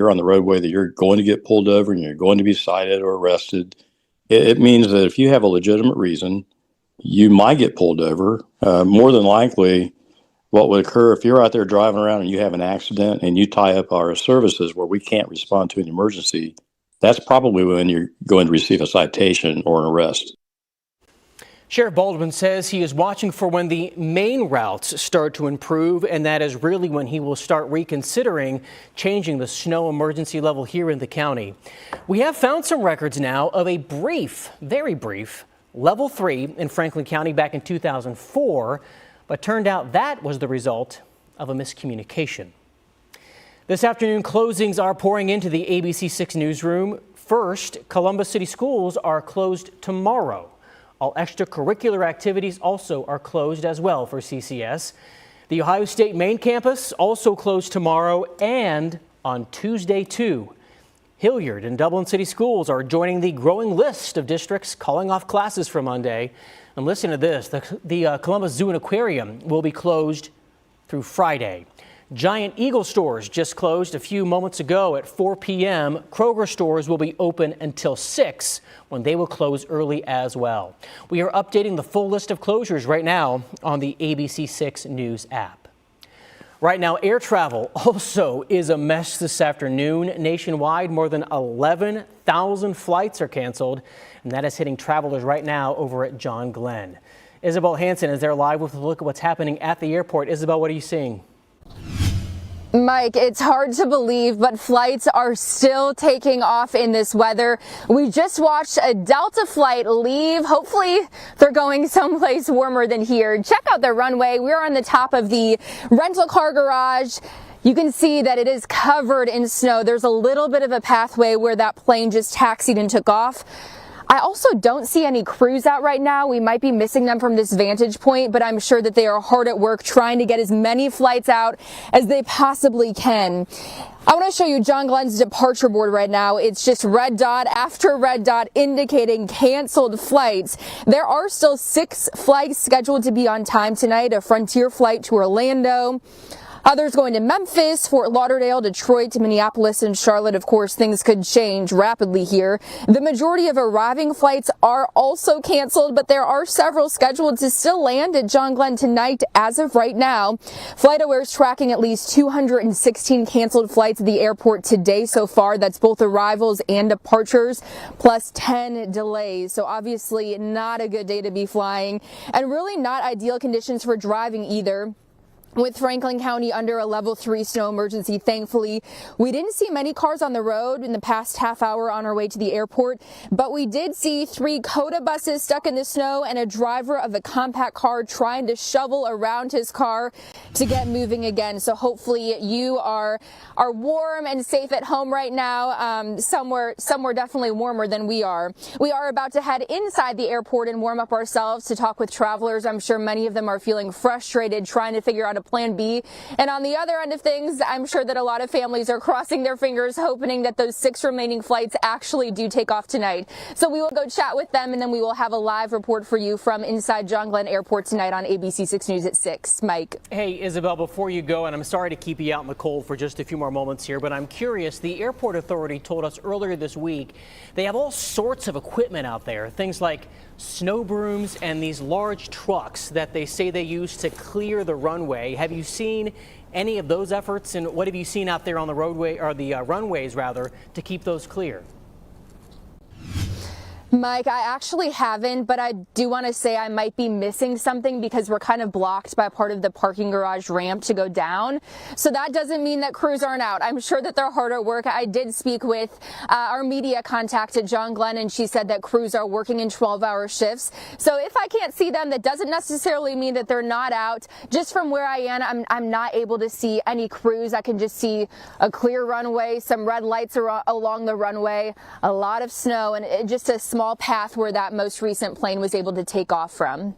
you're on the roadway that you're going to get pulled over and you're going to be cited or arrested. It means that if you have a legitimate reason, you might get pulled over. More than likely, what would occur if you're out there driving around and you have an accident and you tie up our services where we can't respond to an emergency, that's probably when you're going to receive a citation or an arrest. Sheriff Baldwin says he is watching for when the main routes start to improve, and that is really when he will start reconsidering changing the snow emergency level here in the county. We have found some records now of a brief, very brief, level 3 in Franklin County back in 2004, but turned out that was the result of a miscommunication. This afternoon, closings are pouring into the WSYX newsroom. First, Columbus City schools are closed tomorrow. All extracurricular activities also are closed as well for CCS. The Ohio State main campus also closed tomorrow and on Tuesday too. Hilliard and Dublin City schools are joining the growing list of districts calling off classes for Monday. And listen to this, the Columbus Zoo and Aquarium will be closed through Friday. Giant Eagle stores just closed a few moments ago at 4 p.m. Kroger stores will be open until 6 when they will close early as well. We are updating the full list of closures right now on the WSYX News app. Right now, air travel also is a mess this afternoon. Nationwide, more than 11,000 flights are canceled, and that is hitting travelers right now over at John Glenn. Isabel Hansen is there live with a look at what's happening at the airport. Isabel, what are you seeing? Mike, it's hard to believe, but flights are still taking off in this weather. We just watched a Delta flight leave. Hopefully they're going someplace warmer than here. Check out the runway. We're on the top of the rental car garage. You can see that it is covered in snow. There's a little bit of a pathway where that plane just taxied and took off. I also don't see any crews out right now. We might be missing them from this vantage point, but I'm sure that they are hard at work trying to get as many flights out as they possibly can. I want to show you John Glenn's departure board right now. It's just red dot after red dot indicating canceled flights. There are still 6 flights scheduled to be on time tonight. A Frontier flight to Orlando. Others going to Memphis, Fort Lauderdale, Detroit, Minneapolis, and Charlotte. Of course, things could change rapidly here. The majority of arriving flights are also canceled, but there are several scheduled to still land at John Glenn tonight as of right now. FlightAware is tracking at least 216 canceled flights at the airport today so far. That's both arrivals and departures, plus 10 delays. So obviously not a good day to be flying, and really not ideal conditions for driving either. With Franklin County under a level 3 snow emergency, thankfully, we didn't see many cars on the road in the past half hour on our way to the airport, but we did see 3 COTA buses stuck in the snow and a driver of a compact car trying to shovel around his car to get moving again. So hopefully you are warm and safe at home right now, somewhere definitely warmer than we are. We are about to head inside the airport and warm up ourselves to talk with travelers. I'm sure many of them are feeling frustrated trying to figure out a plan B. And on the other end of things, I'm sure that a lot of families are crossing their fingers, hoping that those 6 remaining flights actually do take off tonight. So we will go chat with them, and then we will have a live report for you from inside John Glenn Airport tonight on WSYX News at 6. Mike. Hey, Isabel, before you go, and I'm sorry to keep you out in the cold for just a few more moments here, but I'm curious. The airport authority told us earlier this week they have all sorts of equipment out there, things like snow brooms and these large trucks that they say they use to clear the runway. Have you seen any of those efforts, and what have you seen out there on the roadway, or the runways rather, to keep those clear? Mike, I actually haven't, but I do want to say I might be missing something because we're kind of blocked by part of the parking garage ramp to go down. So that doesn't mean that crews aren't out. I'm sure that they're hard at work. I did speak with our media contact at John Glenn, and she said that crews are working in 12-hour shifts. So if I can't see them, that doesn't necessarily mean that they're not out. Just from where I am, I'm not able to see any crews. I can just see a clear runway, some red lights along the runway, a lot of snow, and just a small path where that most recent plane was able to take off from.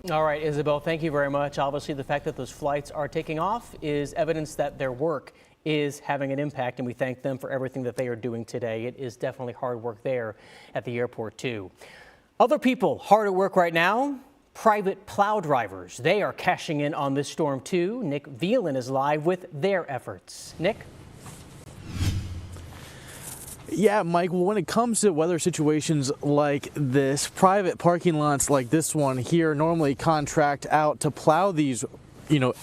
All right, Isabel, thank you very much. Obviously, the fact that those flights are taking off is evidence that their work is having an impact, and we thank them for everything that they are doing today. It is definitely hard work there at the airport, too. Other people hard at work right now, private plow drivers. They are cashing in on this storm, too. Nick Velan is live with their efforts. Nick? Yeah, Mike, well, when it comes to weather situations like this, private parking lots like this one here normally contract out to plow these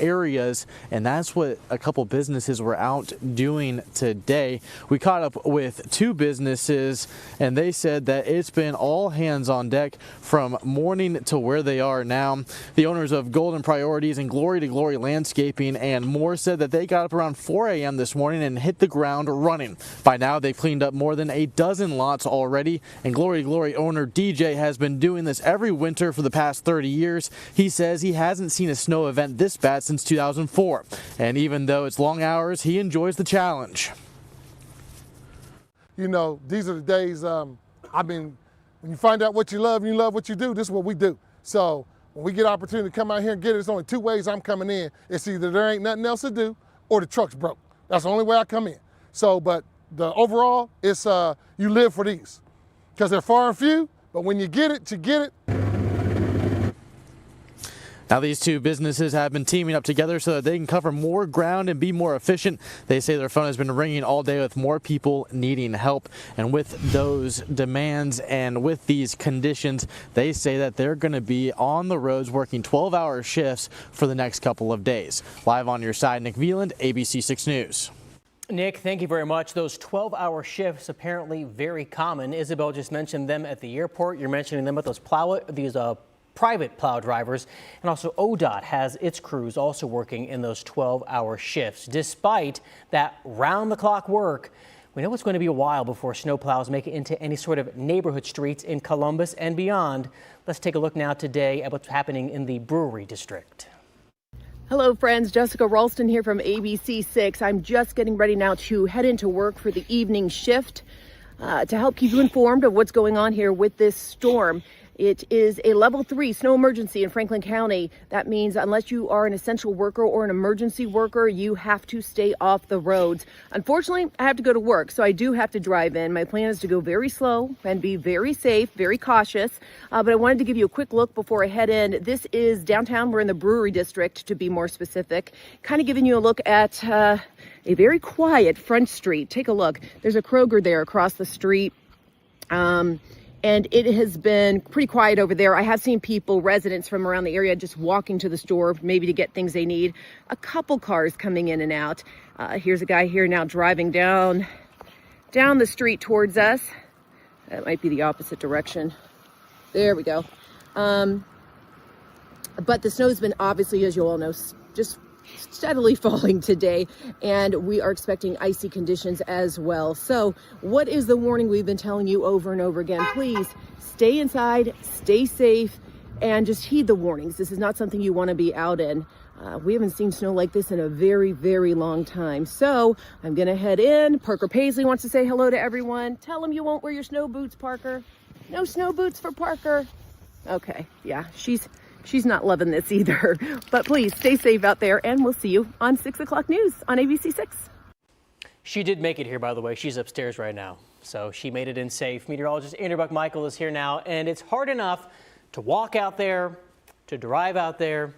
areas, and that's what a couple businesses were out doing today. We caught up with two businesses, and they said that it's been all hands on deck from morning to where they are now. The owners of Golden Priorities and Glory to Glory Landscaping and more said that they got up around 4 a.m. this morning and hit the ground running. By now, they've cleaned up more than a dozen lots already, and Glory to Glory owner DJ has been doing this every winter for the past 30 years. He says he hasn't seen a snow event this bad since 2004, and even though it's long hours, he enjoys the challenge. These are the days when you find out what you love and you love what you do, this is what we do. So when we get an opportunity to come out here and get it, there's only two ways I'm coming in. It's either there ain't nothing else to do or the truck's broke. That's the only way I come in. So, but the overall, it's you live for these because they're far and few, but when you get it, you get it. Now, these two businesses have been teaming up together so that they can cover more ground and be more efficient. They say their phone has been ringing all day with more people needing help. And with those demands and with these conditions, they say that they're going to be on the roads working 12-hour shifts for the next couple of days. Live on your side, Nick Veland, ABC 6 News. Nick, thank you very much. Those 12-hour shifts apparently very common. Isabel just mentioned them at the airport. You're mentioning them with those private plow drivers, and also ODOT has its crews also working in those 12-hour shifts. Despite that round-the-clock work, we know it's going to be a while before snow plows make it into any sort of neighborhood streets in Columbus and beyond. Let's take a look now today at what's happening in the Brewery District. Hello friends, Jessica Ralston here from ABC 6. I'm just getting ready now to head into work for the evening shift to help keep you informed of what's going on here with this storm. It is a level 3 snow emergency in Franklin County. That means unless you are an essential worker or an emergency worker, you have to stay off the roads. Unfortunately, I have to go to work, so I do have to drive in. My plan is to go very slow and be very safe, very cautious. But I wanted to give you a quick look before I head in. This is downtown. We're in the Brewery District, to be more specific. Kind of giving you a look at a very quiet Front Street. Take a look. There's a Kroger there across the street. And it has been pretty quiet over there. I have seen people, residents from around the area, just walking to the store, maybe to get things they need. A couple cars coming in and out. Here's a guy here now driving down the street towards us. That might be the opposite direction. There we go. But the snow's been obviously, as you all know, just steadily falling today, and we are expecting icy conditions as well. So what is the warning we've been telling you over and over again? Please stay inside, stay safe, and just heed the warnings. This is not something you want to be out in. We haven't seen snow like this in a very, very long time. So I'm going to head in. Parker Paisley wants to say hello to everyone. Tell him you won't wear your snow boots, Parker. No snow boots for Parker. Okay, yeah, she's not loving this either. But please stay safe out there, and we'll see you on 6 o'clock news on ABC 6. She did make it here, by the way. She's upstairs right now, so she made it in safe. Meteorologist Andrew Buck-Michael is here now, and it's hard enough to walk out there, to drive out there.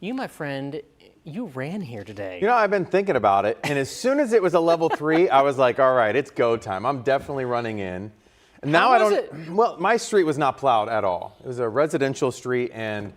You, my friend, you ran here today. I've been thinking about it, and as soon as it was a level 3, I was like, all right, it's go time. I'm definitely running in. Now well, my street was not plowed at all. It was a residential street, and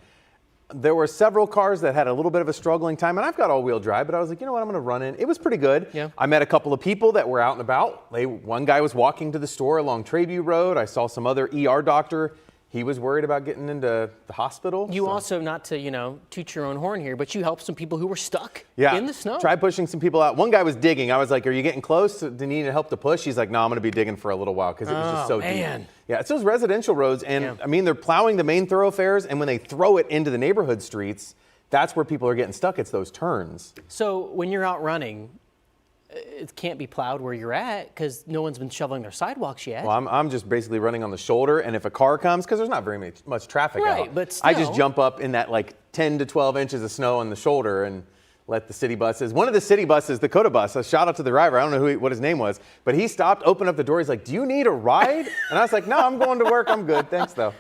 there were several cars that had a little bit of a struggling time, and I've got all-wheel drive, but I was like, you know what, I'm going to run in. It was pretty good. Yeah. I met a couple of people that were out and about. One guy was walking to the store along Trayview Road. I saw some other ER doctor. He was worried about getting into the hospital. You also, not to, toot your own horn here, but you helped some people who were stuck in the snow. Tried pushing some people out. One guy was digging. I was like, are you getting close to needing help to push? He's like, no, I'm going to be digging for a little while because it was just so deep. Yeah, it's those residential roads. And I mean, they're plowing the main thoroughfares. And when they throw it into the neighborhood streets, that's where people are getting stuck. It's those turns. So when you're out running, it can't be plowed where you're at because no one's been shoveling their sidewalks yet. Well, I'm just basically running on the shoulder, and if a car comes, because there's not very much traffic out, but still, I just jump up in that like 10 to 12 inches of snow on the shoulder and let the city buses. One of the city buses, the Coda bus, a shout out to the driver. I don't know what his name was, but he stopped, opened up the door. He's like, do you need a ride? And I was like, no, I'm going to work. I'm good. Thanks, though.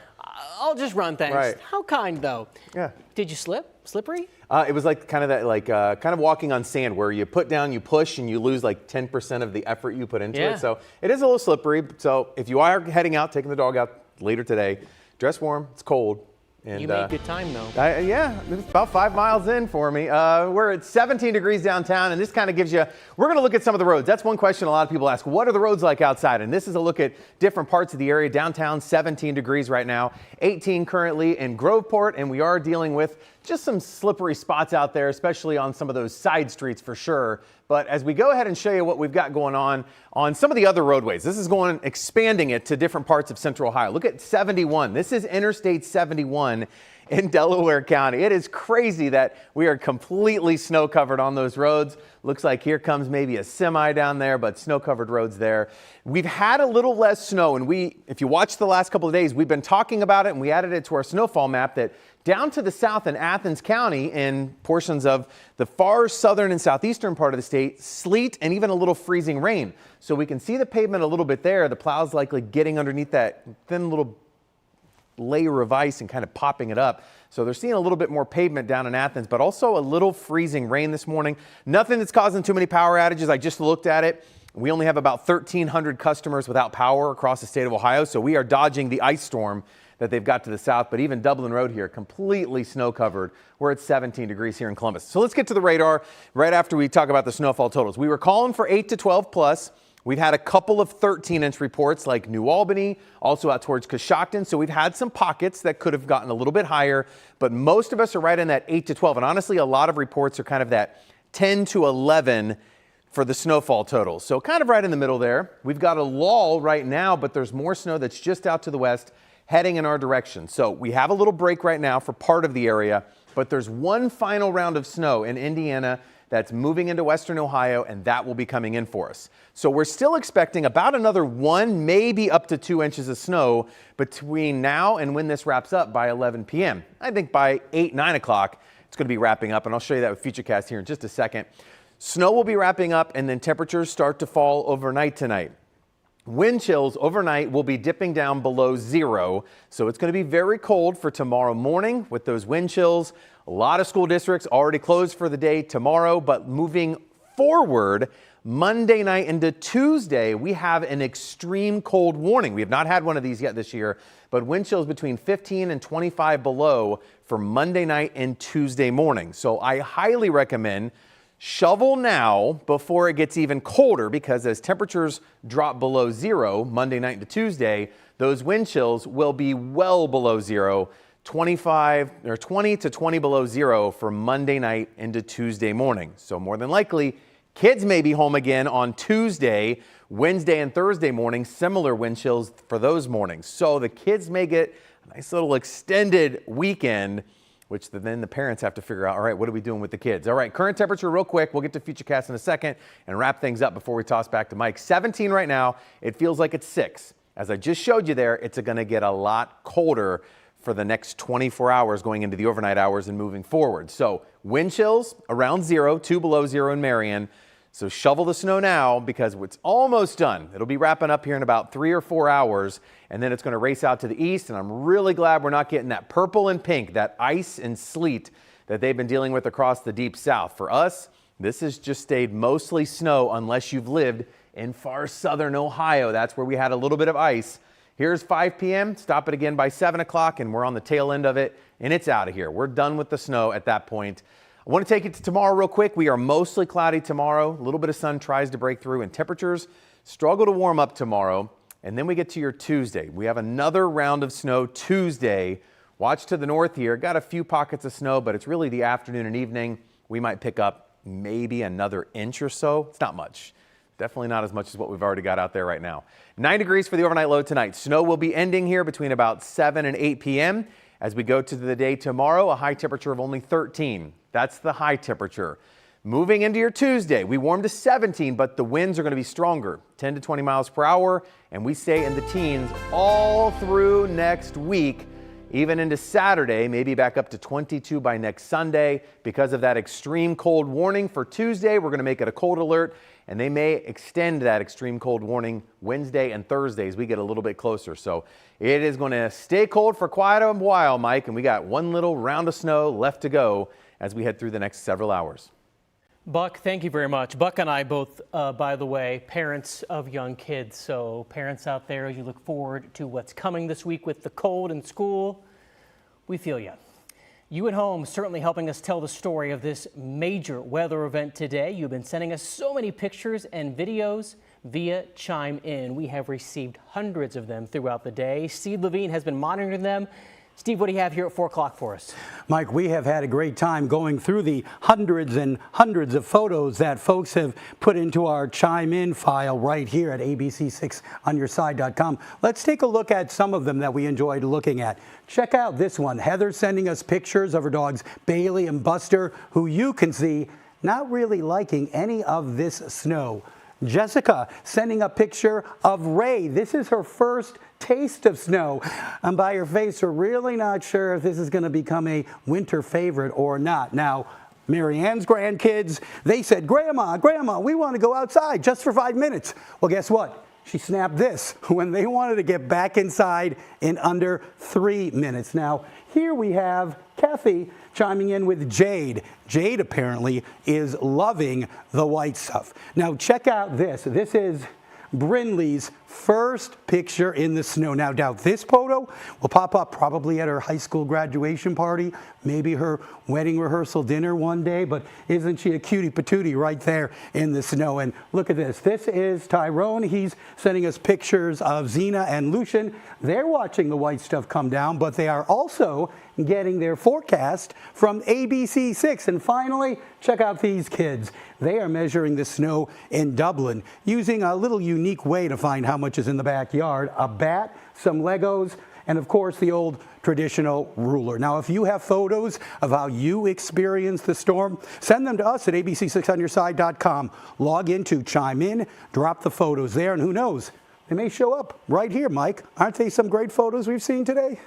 I'll just run, thanks. Right. How kind, though. Yeah. Did you slip? slippery? It was like kind of that, like kind of walking on sand, where you put down, you push, and you lose like 10% of the effort you put into it. So it is a little slippery. So if you are heading out, taking the dog out later today, dress warm. It's cold. And, you made good time, though. Yeah, it's about 5 miles in for me. We're at 17 degrees downtown, and this kind of gives you, we're going to look at some of the roads. That's one question a lot of people ask. What are the roads like outside? And this is a look at different parts of the area. Downtown, 17 degrees right now, 18 currently in Groveport, and we are dealing with just some slippery spots out there, especially on some of those side streets for sure. But as we go ahead and show you what we've got going on some of the other roadways, this is expanding it to different parts of Central Ohio. Look at 71. This is Interstate 71 in Delaware County. It is crazy that we are completely snow covered on those roads. Looks like here comes maybe a semi down there, but snow covered roads there. We've had a little less snow, and if you watch the last couple of days, we've been talking about it, and we added it to our snowfall map that down to the south in Athens County, in portions of the far southern and southeastern part of the state, sleet and even a little freezing rain. So we can see the pavement a little bit there. The plow's likely getting underneath that thin little layer of ice and kind of popping it up. So they're seeing a little bit more pavement down in Athens, but also a little freezing rain this morning. Nothing that's causing too many power outages. I just looked at it. We only have about 1,300 customers without power across the state of Ohio. So we are dodging the ice storm that they've got to the south, but even Dublin Road here, completely snow covered. We're at 17 degrees here in Columbus. So let's get to the radar right after we talk about the snowfall totals. We were calling for 8 to 12 plus. We've had a couple of 13-inch reports like New Albany, also out towards Coshocton. So we've had some pockets that could have gotten a little bit higher, but most of us are right in that 8 to 12. And honestly, a lot of reports are kind of that 10 to 11 for the snowfall totals. So kind of right in the middle there. We've got a lull right now, but there's more snow that's just out to the west heading in our direction. So we have a little break right now for part of the area, but there's one final round of snow in Indiana that's moving into western Ohio, and that will be coming in for us. So we're still expecting about another 1, maybe up to 2 inches of snow between now and when this wraps up by 11 p.m. I think by 8, 9 o'clock, it's going to be wrapping up, and I'll show you that with Futurecast here in just a second. Snow will be wrapping up, and then temperatures start to fall overnight tonight. Wind chills overnight will be dipping down below 0, so it's going to be very cold for tomorrow morning with those wind chills. A lot of school districts already closed for the day tomorrow, but moving forward, Monday night into Tuesday, we have an extreme cold warning. We have not had one of these yet this year, but wind chills between 15 and 25 below for Monday night and Tuesday morning. So I highly recommend shovel now before it gets even colder, because as temperatures drop below 0 Monday night into Tuesday, those wind chills will be well below 0, 20 to 20 below 0 for Monday night into Tuesday morning. So more than likely, kids may be home again on Tuesday, Wednesday, and Thursday morning, similar wind chills for those mornings. So the kids may get a nice little extended weekend, which then the parents have to figure out, all right, what are we doing with the kids? All right, current temperature real quick. We'll get to Futurecast in a second and wrap things up before we toss back to Mike. 17 right now. It feels like it's 6. As I just showed you there, it's going to get a lot colder for the next 24 hours going into the overnight hours and moving forward. So wind chills around 0, 2 below 0 in Marion. So shovel the snow now because it's almost done. It'll be wrapping up here in about 3 or 4 hours, and then it's going to race out to the east. And I'm really glad we're not getting that purple and pink, that ice and sleet that they've been dealing with across the deep south. For us, this has just stayed mostly snow unless you've lived in far southern Ohio. That's where we had a little bit of ice. Here's 5 p.m. Stop it again by 7 o'clock, and we're on the tail end of it, and it's out of here. We're done with the snow at that point. I want to take it to tomorrow real quick. We are mostly cloudy tomorrow. A little bit of sun tries to break through, and temperatures struggle to warm up tomorrow. And then we get to your Tuesday. We have another round of snow Tuesday. Watch to the north here. Got a few pockets of snow, but it's really the afternoon and evening. We might pick up maybe another inch or so. It's not much. Definitely not as much as what we've already got out there right now. 9 degrees for the overnight low tonight. Snow will be ending here between about 7 and 8 p.m. As we go to the day tomorrow, a high temperature of only 13. That's the high temperature. Moving into your Tuesday, we warm to 17, but the winds are going to be stronger, 10 to 20 miles per hour, and we stay in the teens all through next week, even into Saturday, maybe back up to 22 by next Sunday. Because of that extreme cold warning for Tuesday, we're going to make it a cold alert, and they may extend that extreme cold warning Wednesday and Thursday as we get a little bit closer. So it is going to stay cold for quite a while, Mike, and we got one little round of snow left to go as we head through the next several hours. Buck, thank you very much. Buck and I both, by the way, parents of young kids. So parents out there, as you look forward to what's coming this week with the cold in school, we feel you. You at home certainly helping us tell the story of this major weather event today. You've been sending us so many pictures and videos via Chime In. We have received hundreds of them throughout the day. Steve Levine has been monitoring them. Steve, what do you have here at 4 o'clock for us? Mike, we have had a great time going through the hundreds and hundreds of photos that folks have put into our Chime In file right here at abc6onyourside.com. Let's take a look at some of them that we enjoyed looking at. Check out this one. Heather sending us pictures of her dogs Bailey and Buster, who you can see not really liking any of this snow. Jessica sending a picture of Ray. This is her first taste of snow. And by her face, we're really not sure if this is going to become a winter favorite or not. Now, Marianne's grandkids, they said, Grandma, we want to go outside just for 5 minutes. Well, guess what? She snapped this when they wanted to get back inside in under 3 minutes. Now, here we have Kathy chiming in with Jade. Jade apparently is loving the white stuff. Now, check out this. This is Brinley's first picture in the snow. Now, doubt this photo will pop up probably at her high school graduation party, maybe her wedding rehearsal dinner one day, but isn't she a cutie patootie right there in the snow? And look at this. This is Tyrone. He's sending us pictures of Zena and Lucian. They're watching the white stuff come down, but they are also getting their forecast from ABC6. And finally, check out these kids. They are measuring the snow in Dublin using a little unique way to find how much is in the backyard: a bat, some Legos, and of course the old traditional ruler. Now, if you have photos of how you experienced the storm, send them to us at abc6onyourside.com. Log into Chime In, drop the photos there, and who knows, they may show up right here, Mike. Aren't they some great photos we've seen today?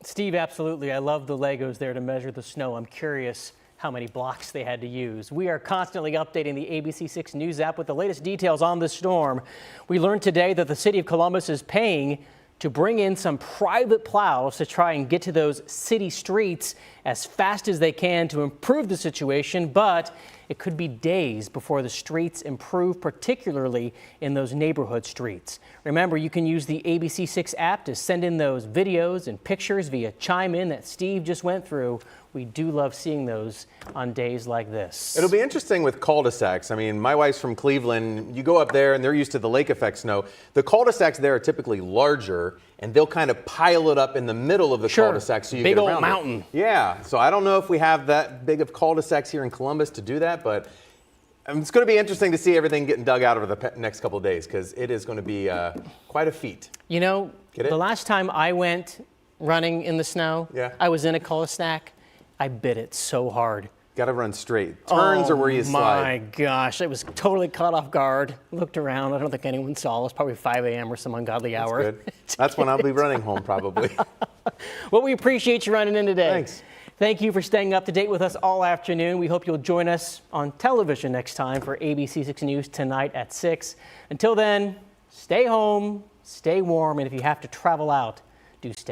Steve, absolutely. I love the Legos there to measure the snow. I'm curious how many blocks they had to use. We are constantly updating the ABC6 News app with the latest details on the storm. We learned today that the city of Columbus is paying to bring in some private plows to try and get to those city streets as fast as they can to improve the situation, but it could be days before the streets improve, particularly in those neighborhood streets. Remember, you can use the ABC6 app to send in those videos and pictures via Chime In that Steve just went through. We do love seeing those on days like this. It'll be interesting with cul-de-sacs. I mean, my wife's from Cleveland. You go up there and they're used to the lake effect snow. The cul-de-sacs there are typically larger, and they'll kind of pile it up in the middle of the cul-de-sac so you big get old around mountain. it. Yeah, so I don't know if we have that big of cul-de-sacs here in Columbus to do that, but it's going to be interesting to see everything getting dug out over the next couple of days, because it is going to be quite a feat. You know, the last time I went running in the snow, I was in a cul-de-sac. I bit it so hard. Got to run straight. Turns are where you slide. My gosh, I was totally caught off guard. Looked around. I don't think anyone saw. It was probably 5 a.m. or some ungodly hour. That's good. That's when I'll be running home probably. Well, we appreciate you running in today. Thanks. Thank you for staying up to date with us all afternoon. We hope you'll join us on television next time for ABC6 News tonight at 6. Until then, stay home, stay warm, and if you have to travel out, do stay